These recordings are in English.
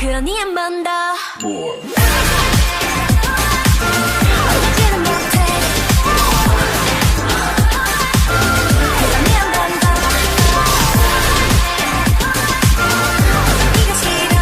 그러니 한 번 더. 어지는 못해. 그러니 한 번 더. 네가 싫어.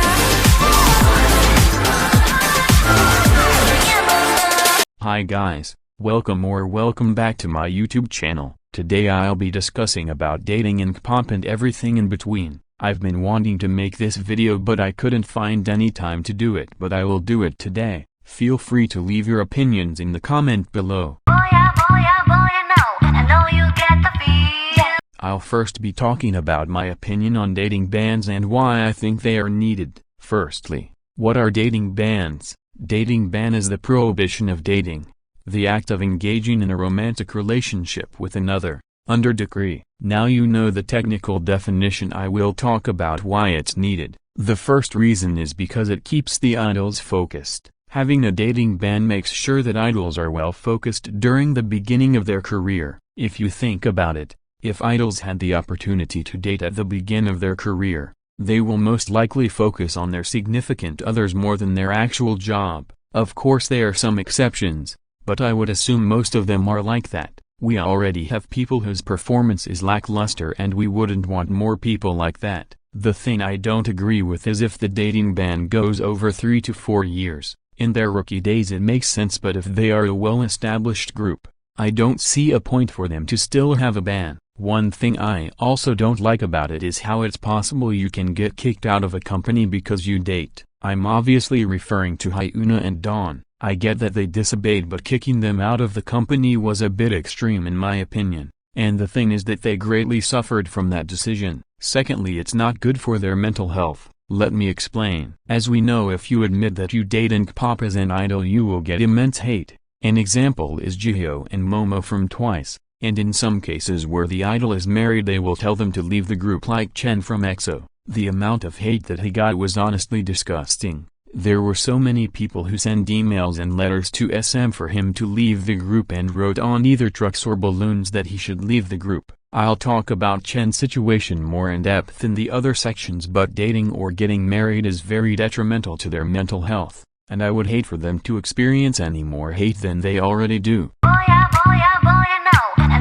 그러니 한 번 더. Hi guys, welcome back to my YouTube channel. Today I'll be discussing about dating in Kpop and everything in between. I've been wanting to make this video but I couldn't find any time to do it, but I will do it today. Feel free to leave your opinions in the comment below. No, I know you get the feel. I'll first be talking about my opinion on dating bans and why I think they are needed. Firstly, what are dating bans? Dating ban is the prohibition of dating, the act of engaging in a romantic relationship with another, under decree. Now you know the technical definition. I will talk about why it's needed. The first reason is because it keeps the idols focused. Having a dating ban makes sure that idols are well focused during the beginning of their career. If you think about it, if idols had the opportunity to date at the beginning of their career, they will most likely focus on their significant others more than their actual job. Of course there are some exceptions, but I would assume most of them are like that. We already have people whose performance is lackluster and we wouldn't want more people like that. The thing I don't agree with is if the dating ban goes over 3 to 4 years. In their rookie days it makes sense, but if they are a well-established group, I don't see a point for them to still have a ban. One thing I also don't like about it is how it's possible you can get kicked out of a company because you date. I'm obviously referring to Hyuna and Dawn. I get that they disobeyed, but kicking them out of the company was a bit extreme in my opinion. And the thing is that they greatly suffered from that decision. Secondly, it's not good for their mental health. Let me explain. As we know, if you admit that you date in K-pop as an idol you will get immense hate. An example is Jihyo and Momo from Twice. And in some cases where the idol is married they will tell them to leave the group, like Chen from EXO. The amount of hate that he got was honestly disgusting. There were so many people who sent emails and letters to SM for him to leave the group and wrote on either trucks or balloons that he should leave the group. I'll talk about Chen's situation more in depth in the other sections, but dating or getting married is very detrimental to their mental health, and I would hate for them to experience any more hate than they already do. I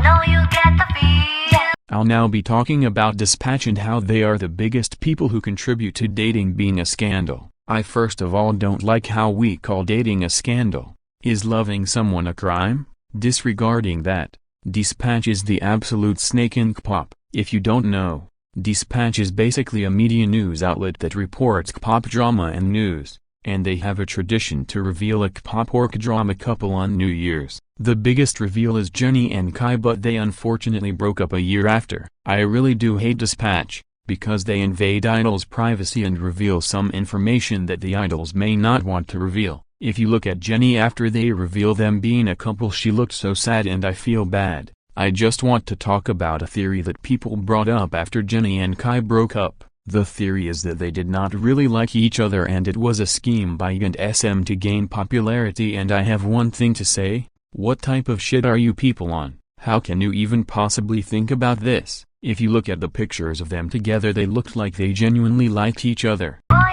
know you get the feel. I'll now be talking about Dispatch and how they are the biggest people who contribute to dating being a scandal. I first of all don't like how we call dating a scandal. Is loving someone a crime? Disregarding that, Dispatch is the absolute snake in K-pop. If you don't know, Dispatch is basically a media news outlet that reports K-pop drama and news, and they have a tradition to reveal a K-pop or K-drama couple on New Year's. The biggest reveal is Jennie and Kai, but they unfortunately broke up a year after. I really do hate Dispatch, because they invade idols' privacy and reveal some information that the idols may not want to reveal. If you look at Jennie after they reveal them being a couple, she looked so sad and I feel bad. I just want to talk about a theory that people brought up after Jennie and Kai broke up. The theory is that they did not really like each other and it was a scheme by YG and SM to gain popularity, and I have one thing to say. What type of shit are you people on? How can you even possibly think about this? If you look at the pictures of them together they looked like they genuinely liked each other. I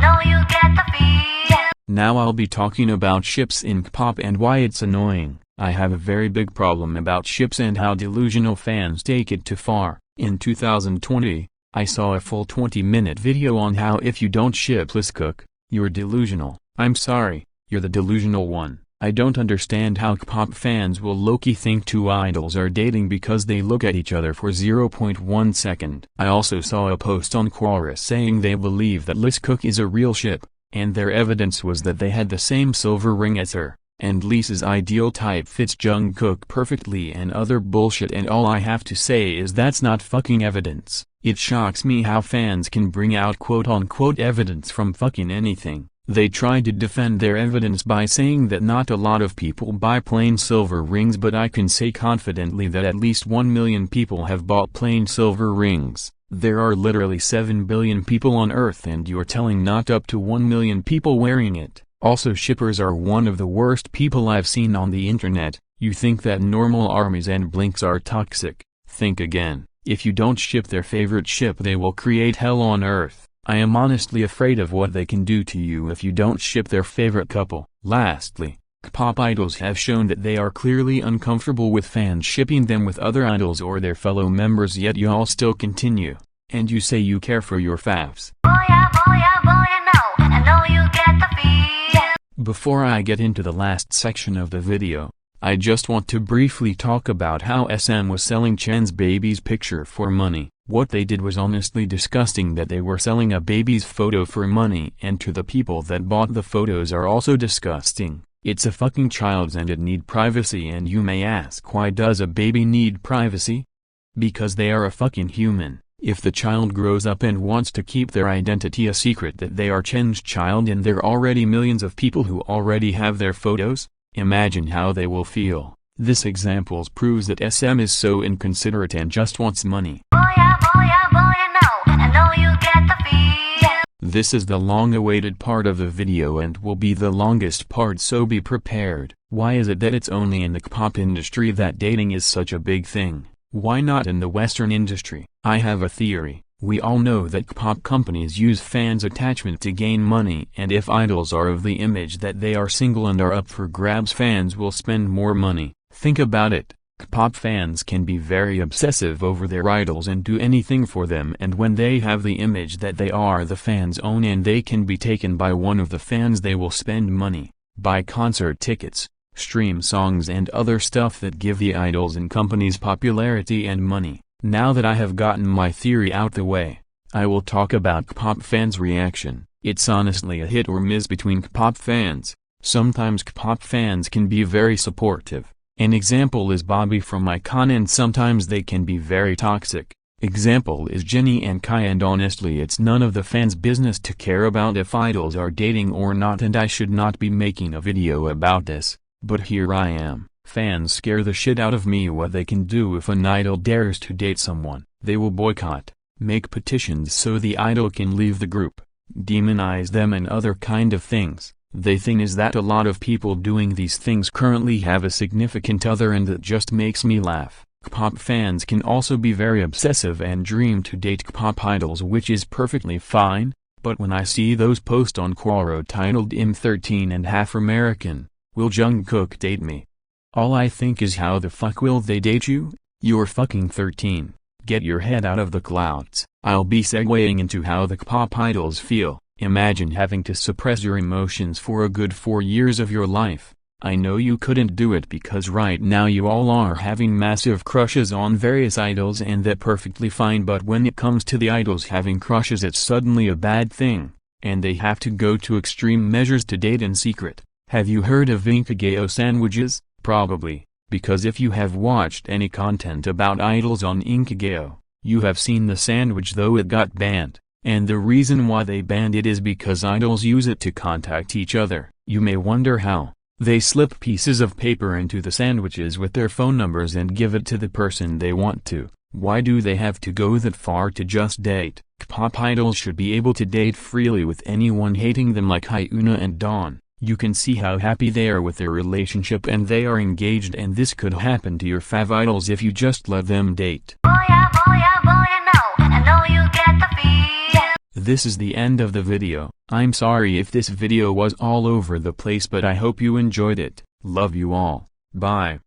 know you get the feel. Now I'll be talking about ships in K-pop and why it's annoying. I have a very big problem about ships and how delusional fans take it too far. In 2020, I saw a full 20-minute video on how if you don't ship Cook, you're delusional. I'm sorry, you're the delusional one. I don't understand how K-pop fans will low-key think two idols are dating because they look at each other for 0.1 second. I also saw a post on Chorus saying they believe that Cook is a real ship, and their evidence was that they had the same silver ring as her, and Lisa's ideal type fits Jungkook perfectly and other bullshit, and all I have to say is that's not fucking evidence. It shocks me how fans can bring out quote-unquote evidence from fucking anything. They tried to defend their evidence by saying that not a lot of people buy plain silver rings, but I can say confidently that at least 1 million people have bought plain silver rings. There are literally 7 billion people on Earth and you're telling not up to 1 million people wearing it. Also, shippers are one of the worst people I've seen on the internet. You think that normal armies and blinks are toxic? Think again. If you don't ship their favorite ship they will create hell on Earth. I am honestly afraid of what they can do to you if you don't ship their favorite couple. Lastly, K-pop idols have shown that they are clearly uncomfortable with fans shipping them with other idols or their fellow members, yet you all still continue. And you say you care for your favs. Boy, no, I know you get the feel. Before I get into the last section of the video, I just want to briefly talk about how SM was selling Chen's baby's picture for money. What they did was honestly disgusting, that they were selling a baby's photo for money, and to the people that bought the photos are also disgusting. It's a fucking child's and it need privacy, and you may ask, why does a baby need privacy? Because they are a fucking human. If the child grows up and wants to keep their identity a secret that they are Chen's child and there are already millions of people who already have their photos, imagine how they will feel. This example proves that SM is so inconsiderate and just wants money. Boy, no, I know you get the feel. This is the long-awaited part of the video and will be the longest part, so be prepared. Why is it that it's only in the K-pop industry that dating is such a big thing? Why not in the Western industry? I have a theory. We all know that K-pop companies use fans' attachment to gain money, and if idols are of the image that they are single and are up for grabs, fans will spend more money. Think about it. K-pop fans can be very obsessive over their idols and do anything for them, and when they have the image that they are the fans' own and they can be taken by one of the fans, they will spend money, buy concert tickets, stream songs and other stuff that give the idols and companies popularity and money. Now that I have gotten my theory out the way, I will talk about K-pop fans' reaction. It's honestly a hit or miss between K-pop fans. Sometimes K-pop fans can be very supportive. An example is Bobby from iKON, and sometimes they can be very toxic. Example is Jennie and Kai, and honestly it's none of the fans' business to care about if idols are dating or not, and I should not be making a video about this, but here I am. Fans scare the shit out of me. What they can do if an idol dares to date someone, they will boycott, make petitions so the idol can leave the group, demonize them and other kind of things. The thing is that a lot of people doing these things currently have a significant other, and that just makes me laugh. K-pop fans can also be very obsessive and dream to date K-pop idols, which is perfectly fine, but when I see those posts on Quora titled "I'm 13 and half American, will Jungkook date me?" all I think is, how the fuck will they date you? You're fucking 13. Get your head out of the clouds. I'll be segueing into how the K-pop idols feel. Imagine having to suppress your emotions for a good 4 years of your life. I know you couldn't do it because right now you all are having massive crushes on various idols, and that's perfectly fine, but when it comes to the idols having crushes, it's suddenly a bad thing, and they have to go to extreme measures to date in secret. Have you heard of Inkageo sandwiches? Probably, because if you have watched any content about idols on Inkageo, you have seen the sandwich, though it got banned. And the reason why they banned it is because idols use it to contact each other. You may wonder how. They slip pieces of paper into the sandwiches with their phone numbers and give it to the person they want to. Why do they have to go that far to just date? K-pop idols should be able to date freely with anyone hating them, like Hyuna and Dawn. You can see how happy they are with their relationship and they are engaged, and this could happen to your fav idols if you just let them date. Boy, no, I know you get the feel. This is the end of the video. I'm sorry if this video was all over the place, but I hope you enjoyed it. Love you all. Bye.